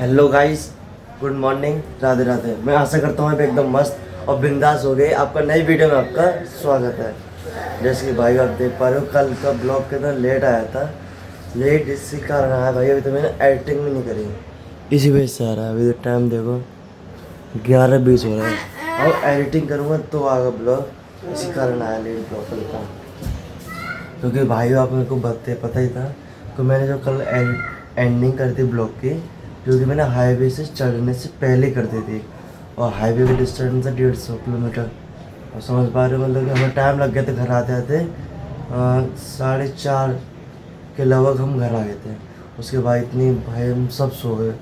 Hello guys, good morning, Radhe Radhe. मैं आशा करता हूँ आप एकदम मस्त और बिंदास हो गए। आपका नई वीडियो में आपका स्वागत है। जैसे कि भाई आप देख पा रहे हो, कल का ब्लॉग के अंदर लेट आया था। लेट इसी कारण आया भाई, अभी तो मैंने एडिटिंग भी नहीं करी, इसी वजह से आ रहा है। अभी तो टाइम देखो 11:20 हो रहा है और एडिटिंग करूँगा तो आएगा ब्लॉग। इसी कारण आया लेट ब्लॉग कल का, क्योंकि भाई आप मेरे को पता ही था। तो मैंने जो कल एंडिंग कर दी ब्लॉग की, जो कि मैंने हाईवे से चढ़ने से पहले कर दी थी, और हाईवे का डिस्टेंस था 150 किलोमीटर। और समझ पा रहे हो, मतलब कि हमें टाइम लग गया था घर आते आते 4:30 के लगभग हम घर आ गए थे। उसके बाद इतनी भाई हम सब सो गए,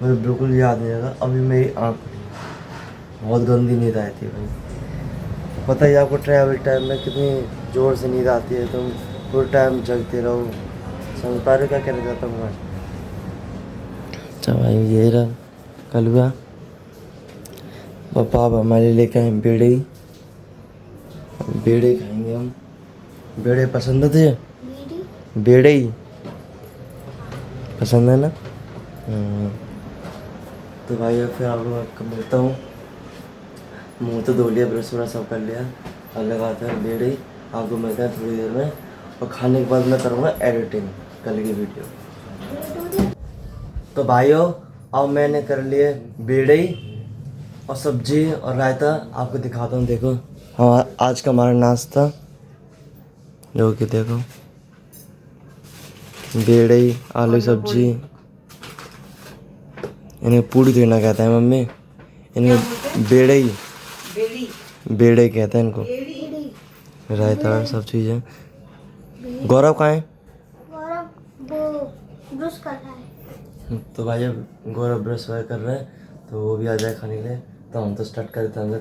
मुझे बिल्कुल याद नहीं लगा। अभी मेरी आँख खुली, बहुत गंदी नींद आई थी भाई। पता ही आपको ट्रैवल टाइम में कितनी ज़ोर से नींद आती है, तुम पूरे टाइम जगते रहो। समझ पा रहे हो क्या कहना चाहता हूँ मैं? अच्छा भाई, ये रहा कलुआ। पापा आप हमारे लेके आए बेड़े। बेड़े खाएंगे हम। बेड़े पसंद है तुझे? बेड़े ही पसंद है ना? तो भाई अब फिर आप लोग मिलता हूँ। मुँह तो धो लिया, ब्रश वगैरह सब कर लिया और लगाता है बेड़े ही। आपको मिलता है थोड़ी देर में, और खाने के बाद मैं करूँगा एडिटिंग कल की वीडियो। तो भाइयों अब मैंने कर लिए बेड़े और सब्जी और रायता। आपको दिखाता हूँ, देखो हाँ आज का हमारा नाश्ता जो कि देखो बेड़े आलू सब्जी। इन्हें पूड़ी देना कहता है मम्मी, इन्हें बेड़े बेड़े कहते हैं इनको। रायता और सब चीज़ें। गौरव कहाँ है? ब्रश कर रहा है। तो भाई अब गौरव ब्रश वगैरह कर रहा है, तो वो भी आ जाए खाने के लिए। तो हम तो स्टार्ट करते हैं, हमने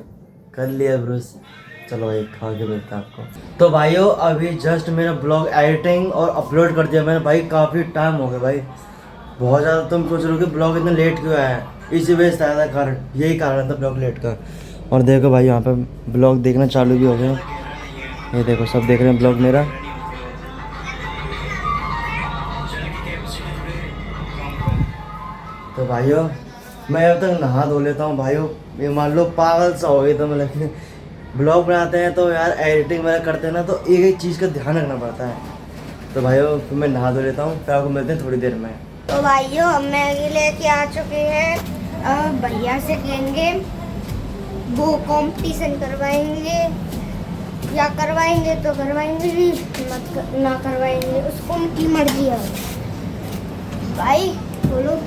कर लिया ब्रश। चलो भाई खा के मिलता है आपको। तो भाइयों अभी जस्ट मेरा ब्लॉग एडिटिंग और अपलोड कर दिया मैंने भाई। काफ़ी टाइम हो गया भाई, बहुत ज़्यादा। तुम सोच रहे हो कि ब्लॉग इतना लेट क्यों आया है, इसी वजह से आया था कारण, यही कारण था ब्लॉग लेट का। और देखो भाई यहाँ पे ब्लॉग देखना चालू भी हो गया। ये देखो सब देख रहे हैं ब्लॉग मेरा। तो भाइयों मैं अब तक नहा धो लेता हूँ भाइयों। ये मान लो पागल सा हो गया, तो मतलब ब्लॉग बनाते हैं तो यार एडिटिंग वगैरह करते हैं ना, तो एक एक चीज़ का ध्यान रखना पड़ता है। तो भाइयों फिर मैं नहा धो लेता हूँ, फिर आपको मिलते हैं थोड़ी देर में। तो भाइयों हम मैगी लेके आ चुके हैं। अब भैया से कहेंगे वो कंपटीशन करवाएंगे, या करवाएंगे तो करवाएंगे, ना करवाएंगे उसको उनकी मर्जी है। भाई बोलो।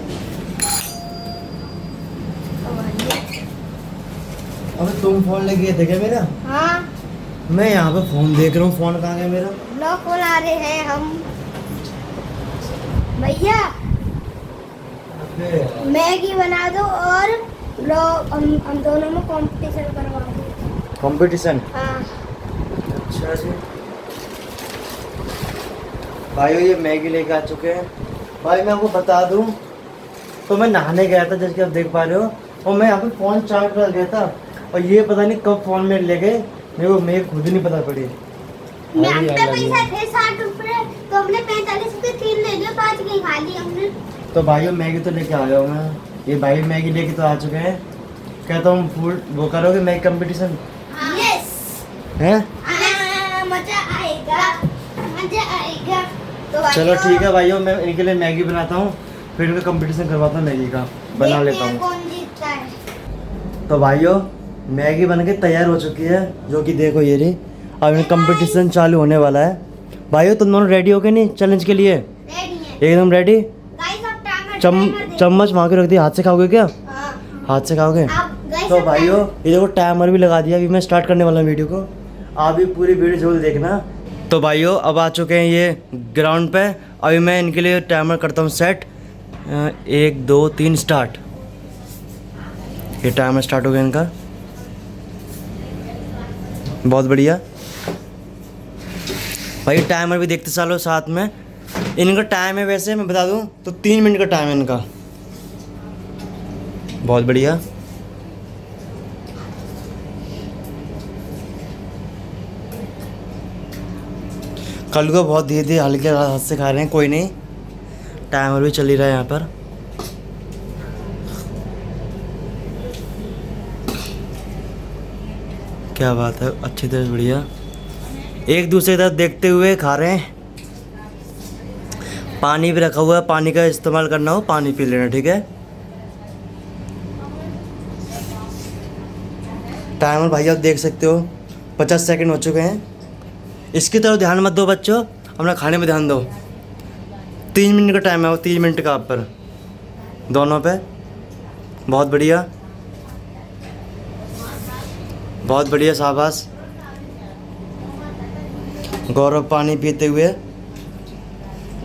अबे तुम फोन लेके थे क्या मेरा? हाँ मैं यहाँ पे फोन देख रहा हूँ, फोन कहाँ गया मेरा? ब्लॉग बना रहे हैं हम भैया। मैगी बना दो और ब्लॉग हम दोनों में कंपटीशन करवा दो। कंपटीशन? हाँ अच्छा जी। भाइयों ये मैगी लेके आ चुके हैं। भाई मैं आपको बता दूं, तो मैं नहाने गया था जैसे कि आप देख पा रहे हो, और मैं यहाँ पे फ़ोन चार्ज कर गया था, और ये पता नहीं कब फ़ोन में ले गए, मेरे खुद ही नहीं पता पड़ी। हम पे पैसा थे 60 रुपए, तो हमने 45 के 3 ले लिए, 5 की खा ली हमने। तो भाइयों मैगी तो लेके आ गया हूँ मैं। ये भाई मैगी लेके तो आ चुके हैं। कहता हूँ फूड वो करोगे मैगी कंपटीशन? यस हैं? मजा आएगा, मजा आएगा। तो चलो ठीक है भाइयों, मैं इनके लिए मैगी बनाता हूँ, फिर इनका कंपटीशन करवाता हूँ मैगी का, बना लेता हूँ। कौन जीतता है। तो भाइयों मैगी बन के तैयार हो चुकी है, जो कि देखो ये रही। अब इनका कंपटीशन चालू होने वाला है। भाइयों तुम दोनों रेडी हो गए नहीं चैलेंज के लिए? रेडी है एकदम रेडी। गाइस। अब टाइमर चम्मच वहाँ के रख दिया, हाथ से खाओगे क्या? हाथ से खाओगे? तो भाइयों ये देखो टाइमर भी लगा दिया। अभी मैं स्टार्ट करने वाला हूँ वीडियो को, आप भी पूरी वीडियो जरूर देखना। तो भाइयों अब आ चुके हैं ये ग्राउंड पे। अभी मैं इनके लिए टाइमर करता हूँ सेट। 1 2 3 स्टार्ट। ये टाइमर स्टार्ट हो गया इनका, बहुत बढ़िया। भाई टाइमर भी देखते चलो साथ में। इनका टाइम है वैसे मैं बता दूं तो 3 मिनट का टाइम है इनका, बहुत बढ़िया। कल को बहुत धीरे धीरे हल्के हाथ से खा रहे हैं, कोई नहीं, टाइमर भी चल ही रहा है यहाँ पर। क्या बात है, अच्छी तरह बढ़िया। एक दूसरे की तरफ देखते हुए खा रहे हैं। पानी भी रखा हुआ है, पानी का इस्तेमाल करना हो पानी पी लेना, ठीक है। टाइमर भाई आप देख सकते हो 50 सेकंड हो चुके हैं। इसकी तरफ ध्यान मत दो बच्चों, अपना खाने में ध्यान दो। 3 मिनट का टाइम है, वो 3 मिनट का आप पर दोनों पे। बहुत बढ़िया, बहुत बढ़िया, शाबाश। गौरव पानी पीते हुए,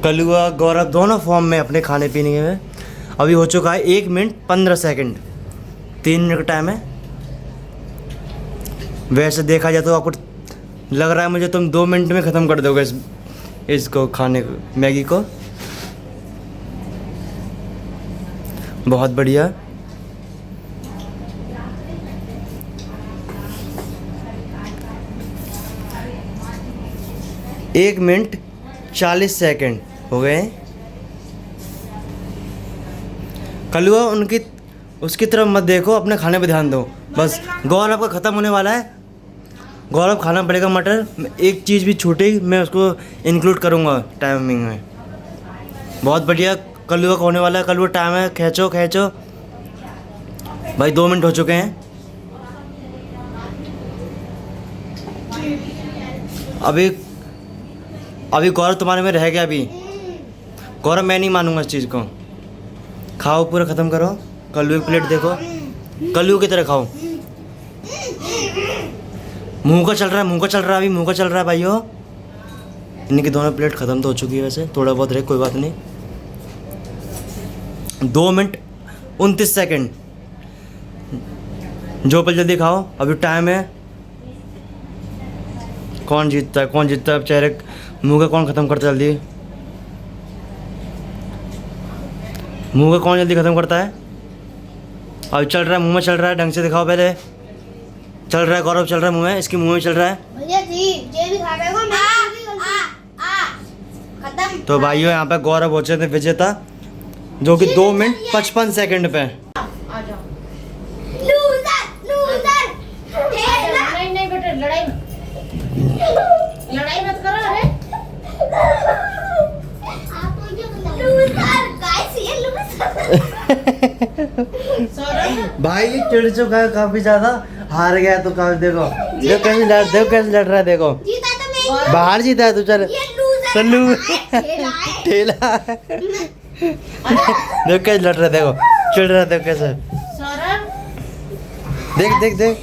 कलुआ गौरव दोनों फॉर्म में अपने खाने पीने में। अभी हो चुका है 1 मिनट 15 सेकंड, 3 मिनट का टाइम है। वैसे देखा जाए तो आपको लग रहा है मुझे तुम 2 मिनट में ख़त्म कर दोगे इसको खाने को, मैगी को। बहुत बढ़िया। एक मिनट 40 सेकंड हो गए। कलुआ उसकी तरफ मत देखो, अपने खाने पे ध्यान दो बस। गौरव का ख़त्म होने वाला है, गौरव खाना पड़ेगा मटर। एक चीज़ भी छूटेगी मैं उसको इंक्लूड करूँगा टाइमिंग में। बहुत बढ़िया, कलुआ का होने वाला है। कलुआ टाइम है, खींचो खींचो भाई। 2 मिनट हो चुके हैं। अभी गौरव तुम्हारे में रह गया। अभी गौरव मैं नहीं मानूंगा इस चीज़ को। खाओ, पूरा ख़त्म करो। कल्लू की प्लेट देखो, कल्लू की तरह खाओ। मुंह का चल रहा है, मुंह का चल रहा है, अभी मुंह का चल रहा है भाइयों। इनकी दोनों प्लेट ख़त्म तो हो चुकी है, वैसे थोड़ा बहुत रहे, कोई बात नहीं। 2 मिनट 29 सेकंड। जो पर जल्दी खाओ, अभी टाइम है। कौन जीतता है, कौन जीतता है? अब चेहरे मुंह का कौन ख़त्म करता है जल्दी? मुंह का कौन जल्दी ख़त्म करता है? अब चल रहा है, मुंह में चल रहा है, ढंग से दिखाओ पहले। चल रहा है गौरव, चल रहा है मुंह में, इसके मुंह में चल रहा है। भैया जी ये भी खा रहे हो, मैं खत्म। तो भाइयों यहाँ पे गौरव हो चुके थे विजेता, जो कि 2 मिनट 55 सेकंड पे। नहीं बेटे, लड़ाई मत करो। अरे भाई ये चिढ़ चुका है काफी ज्यादा, हार गया तो काफी। देखो देखो कैसे लड़ रहा है, देखो बाहर जीता है। तो चल चलू ठेला देखो कैसे लड़ रहा है, देखो चिढ़ रहा है, देखो कैसे। देख देख देख,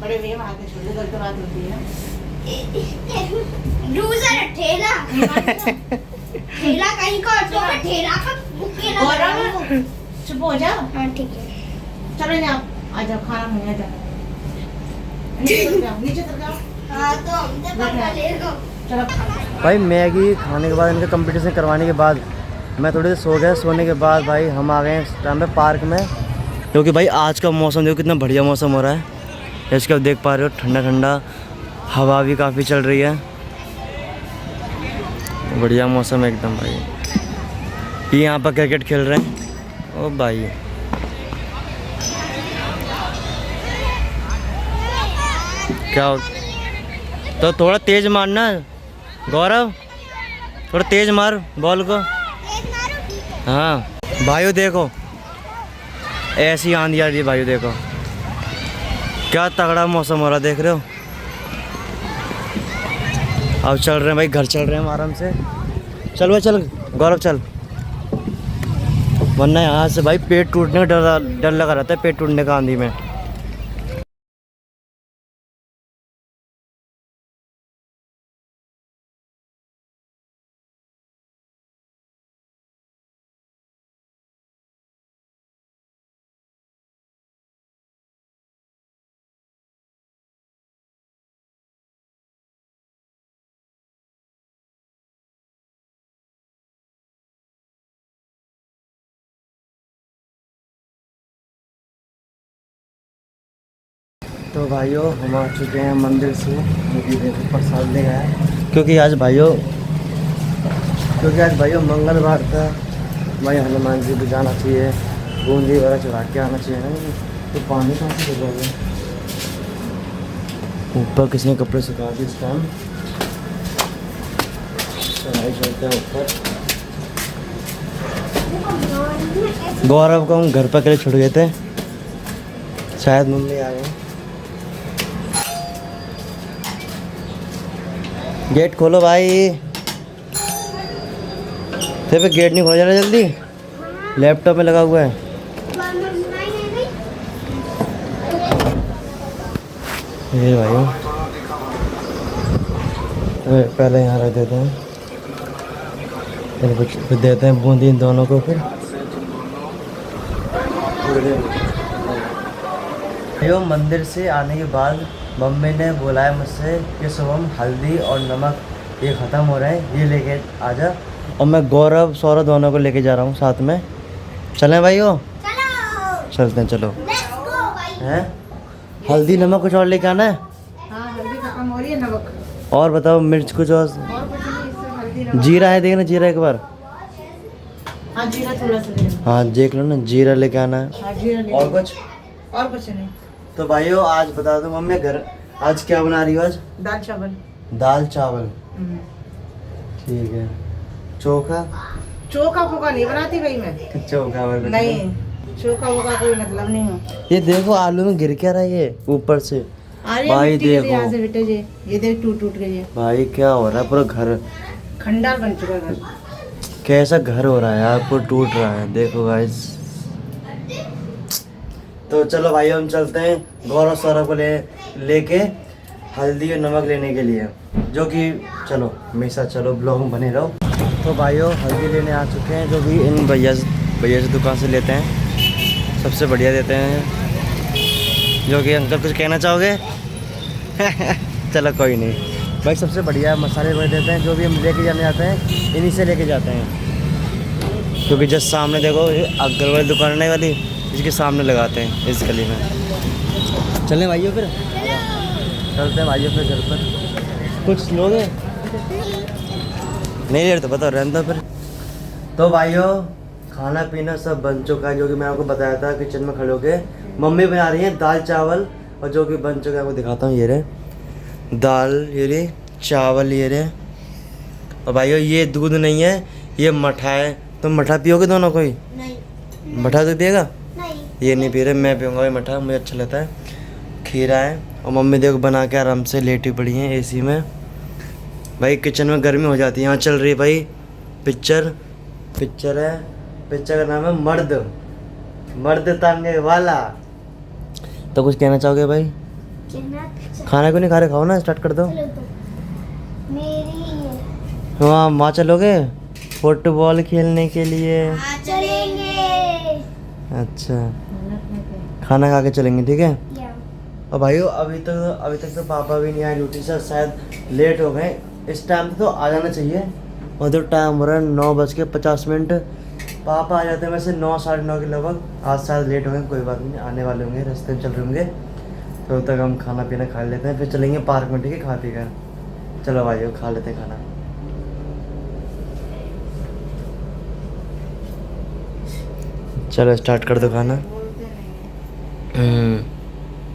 बड़े भैया वहाँ के छोटे गलत बात होती है। लूजर ठेला ठेला कहीं का, तो मैं ठेला का बुके ना। चुप हो जाओ। हाँ ठीक है, चलो जाओ, आ जाओ, खाना खाने आ जाओ। नीचे उतर जाओ। हाँ तो हमसे पकड़ ले लो। चलो भाई मैगी खाने के बाद, इनका कंपटीशन करवाने के बाद मैं थोड़ी देर सो गया। सोने के बाद भाई हम आ गए इस टाइम पे पार्क में, क्योंकि भाई आज का मौसम देखो कितना बढ़िया मौसम हो रहा है। इसके आप देख पा रहे हो, ठंडा ठंडा हवा भी काफ़ी चल रही है, बढ़िया मौसम है एकदम भाई। ये यहाँ पर क्रिकेट खेल रहे हैं। ओ भाई क्या हो? तो थोड़ा तेज मारना गौरव, थोड़ा तेज मार बॉल को। हाँ भाइयों देखो, ऐसी आंधी आ रही है भाइयों, देखो क्या तगड़ा मौसम हो रहा है, देख रहे हो। अब चल रहे हैं भाई, घर चल रहे हैं हम आराम से। चल भाई चल गौरव चल, वरना यहाँ से भाई पेट टूटने का डर लगा रहता है, पेट टूटने का आंधी में। तो भाइयों हम आ चुके हैं मंदिर से, क्योंकि देखो प्रसाद ले गया है। क्योंकि आज भाइयों मंगलवार था, भाई हनुमान जी को जाना चाहिए बूंदी वगैरह चढ़ा के आना चाहिए ना। तो पानी कहाँ से गिर रहा है? ऊपर किसी ने कपड़े सुखा दिए इस टाइम। चढ़ाई चलते हैं ऊपर। गौरव को हम घर पर अकेले छोड़ गए थे, शायद मम्मी आ गए। गेट खोलो भाई। तेरे पे गेट नहीं खोला जा रहा जल्दी, लैपटॉप में लगा हुआ है। ये भाई पहले यहाँ रख देते हैं, फिर देते हैं बूंदी इन दोनों को। फिर यो मंदिर से आने के बाद मम्मी ने बुलाया मुझसे कि शुभम हल्दी और नमक ये ख़त्म हो रहा है, ये लेके आजा। और मैं गौरव सौरभ दोनों को लेके जा रहा हूँ साथ में। चलें भाई हो? चलते हैं, चलो। हैं हल्दी नमक कुछ और लेके आना है? हाँ, हल्दी खत्म हो रही है, नमक और बताओ, मिर्च कुछ और? कुछ नहीं, इससे हल्दी नमक। जीरा है, देखना जीरा एक बार। हाँ, जीरा थोड़ा सा ले लो। हाँ देख लो ना, जीरा लेके आना है। हाँ, जीरा ले और लो। कुछ? और कुछ नहीं। तो भाइयों आज बता दो मम्मी, घर आज क्या बना रही हो? आज दाल चावल। दाल चावल, ठीक है। चोखा? चोखा फोखा नहीं बनाती भाई मैं। चोखा नहीं, चोखा वोखा कोई मतलब नहीं है। ये देखो आलू में गिर क्या रहा है ये ऊपर से। भाई देखो यहाँ से बेटे जी, ये देख टूट टूट गई है। भाई क्या हो रहा है, पूरा घर खंडार बन चुका है घर। कैसा घर हो रहा है यार, पूरा टूट रहा है। देखो गाइस, तो चलो भाई हम चलते हैं गौरव सौरभ को लेके हल्दी और नमक लेने के लिए, जो कि चलो हमेशा चलो ब्लॉग में बने रहो। तो भाइयों हल्दी लेने आ चुके हैं, जो भी इन भैया से दुकान से लेते हैं, सबसे बढ़िया देते हैं। जो कि अंकल कुछ कहना चाहोगे? चलो कोई नहीं भाई, सबसे बढ़िया मसाले वही देते हैं। जो भी हम लेके जाने जाते हैं इन्हीं से लेके जाते हैं, क्योंकि जस्ट सामने देखो अग्गल वाली दुकान नहीं वाली, इसके सामने लगाते हैं इस गली में। चलें भाइयों फिर, चलते हैं भाइयों फिर घर पर। कुछ लोगे? नहीं ले तो बताओ, रहने दो फिर। तो भाइयों खाना पीना सब बन चुका है, जो कि मैं आपको बताया था किचन में खड़े होके। मम्मी बना रही है दाल चावल, और जो कि बन चुका है आपको दिखाता हूँ। ये रहे दाल, ये रहे चावल, ये रहे। और भाइयों ये दूध नहीं है, ये मठा है। तुम मठा पियोगे दोनों? कोई नहीं। मठा तो पिएगा? नहीं। ये नहीं पी रहे, मैं पीऊँगा भाई मठा, मुझे अच्छा लगता है। खीरा है, और मम्मी देखो बना के आराम से लेटी पड़ी हैं एसी में। भाई किचन में गर्मी हो जाती है। यहाँ चल रही है भाई पिक्चर है, पिक्चर का नाम है मर्द तांगे वाला। तो कुछ कहना चाहोगे भाई? खाना क्यों नहीं खा रहे? खाओ ना, स्टार्ट कर दो। वहाँ चलोगे फुटबॉल खेलने के लिए? चलेंगे। अच्छा, खाना खा के चलेंगे, ठीक है। और भाइयों अभी तक तो पापा भी नहीं आए ड्यूटी से, शायद लेट हो गए। इस टाइम तो आ जाना चाहिए, और तो टाइम हो रहा है 9:50। पापा आ जाते हैं वैसे 9 साढ़े 9 के लगभग। आज शायद लेट हो गए, कोई बात नहीं, आने वाले होंगे, रास्ते में चल रहे होंगे। तो तब तक हम खाना पीना खा लेते हैं, फिर चलेंगे पार्क में, ठीक है, खा पी कर। चलो भाइयों खा लेते हैं खाना। चलो स्टार्ट कर दो खाना।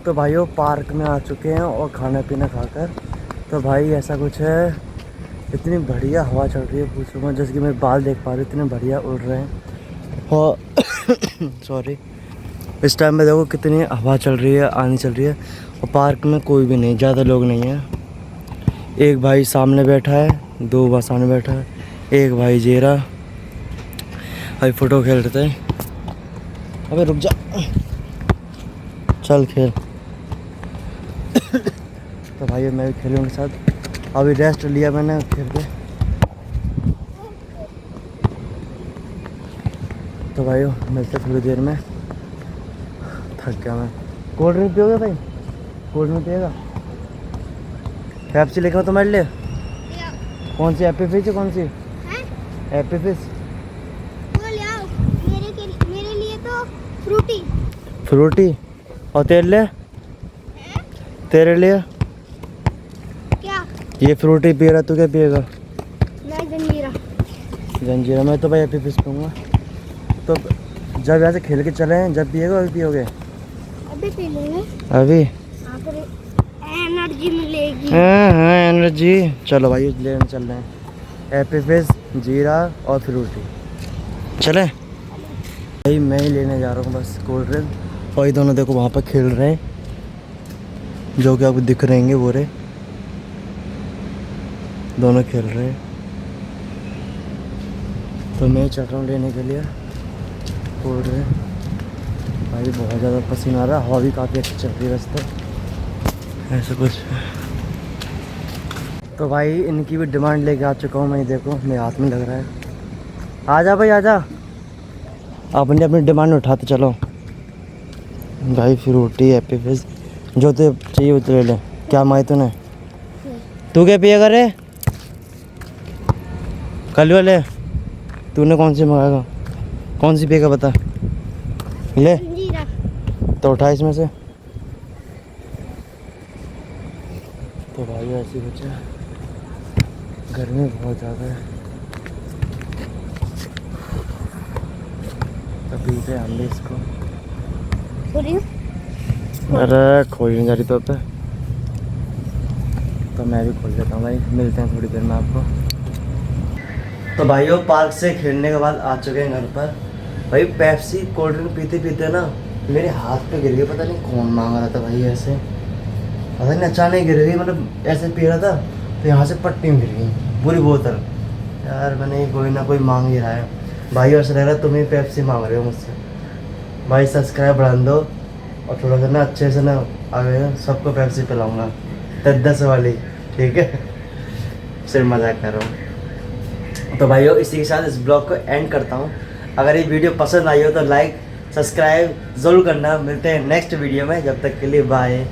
तो भाइयों पार्क में आ चुके हैं और खाना पीना खाकर। तो भाई ऐसा कुछ है, इतनी बढ़िया हवा चल रही है पूछो मत, जैसे कि मैं बाल देख पा रही हूँ, इतने बढ़िया उड़ रहे हैं। और सॉरी, इस टाइम में देखो कितनी हवा चल रही है, आनी चल रही है। और पार्क में कोई भी नहीं, ज़्यादा लोग नहीं हैं। एक भाई सामने बैठा है, 2 भाई सामने बैठा है, एक भाई जेरा भाई फ़ोटो खेल रहे थे। अबे रुक जा, चल खेल। तो भाई मैं भी खेलूँ उनके साथ। अभी रेस्ट लिया मैंने खेल के। तो भाई मिलते थोड़ी देर में, थक गया मैं। कोल्ड ड्रिंक पियोगे भाई? कोल्ड ड्रिंक पिएगा? पेप्सी लेके आओ तुम्हारे लिए। कौन सी? हैप्पी फिश है? कौन सी? हैप्पी फिश मेरे लिए तो फ्रूटी। फ्रूटी। और तेरे लिए? तेरे लिए क्या? ये फ्रूटी पी रहा, तू क्या पिएगा? मैं जंजीरा। जंजीरा। मैं तो भाई हैप्पी फिश पीऊँगा। तो जब यहाँ से खेल के चले हैं, जब पिएगा अभी पियोगे? अभी पी लेंगे, अभी? हाँ फिर एनर्जी मिलेगी। हाँ एनर्जी। चलो भाई लेने चल रहे हैं एपी फिज, जीरा और फ्रूटी। चले भाई, मैं ही लेने जा रहा हूँ बस कोल्ड ड्रिंक। और ये दोनों देखो वहाँ पर खेल रहे हैं, जो कि आपको दिख रहेंगे वो रे, दोनों खेल रहे हैं। तो मैं चल रहा हूँ लेने के लिए कोल्ड ड्रिंक। भाई बहुत ज़्यादा पसीना आ रहा है, हवा भी काफ़ी अच्छी चल रही है रास्ते, ऐसा कुछ। तो भाई इनकी भी डिमांड लेके आ चुका हूँ मैं, देखो मेरे हाथ में लग रहा है। आजा भाई आजा, अपने अपनी डिमांड उठाते चलो। भाई फ्रूटी एपी फिज, जो तो चाहिए वो तो ले ले। क्या मांगे तूने? तू क्या पिएगा रे? कल वाले तूने कौन सी मंगाएगा? कौन सी पिएगा बता? ले जीरा। तो उठा इसमें से। तो भाई ऐसी कुछ है, गर्मी बहुत ज़्यादा है। तो पीते हम भी इसको। अरे खोल नहीं जा रही तो मैं भी खोल लेता हूँ भाई। मिलते हैं थोड़ी देर में आपको। तो भाइयों पार्क से खेलने के बाद आ चुके हैं घर पर। भाई पेप्सी कोल्ड ड्रिंक पीते पीते ना मेरे हाथ पे गिर गई, पता नहीं कौन मांग रहा था भाई ऐसे, पता नहीं अचानक गिर गई, मतलब ऐसे पी रहा था तो यहाँ से पट्टी में गिर गई पूरी बोतल। यार मैंने कोई ना कोई मांग ही रहा है भाई, ऐसा लग रहा है तुम ही पेप्सी मांग रहे हो मुझसे। भाई सब्सक्राइब बढ़ा दो और थोड़ा सा ना अच्छे से ना आगे सबको पेप्सी पिलाऊंगा 10-10 वाली, ठीक है? सिर्फ मजाक कर रहा हूँ। तो भाइयों इसी के साथ इस ब्लॉग को एंड करता हूँ। अगर ये वीडियो पसंद आई हो तो लाइक सब्सक्राइब ज़रूर करना। मिलते हैं नेक्स्ट वीडियो में, जब तक के लिए बाय,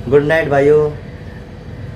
गुड नाइट भाइयों।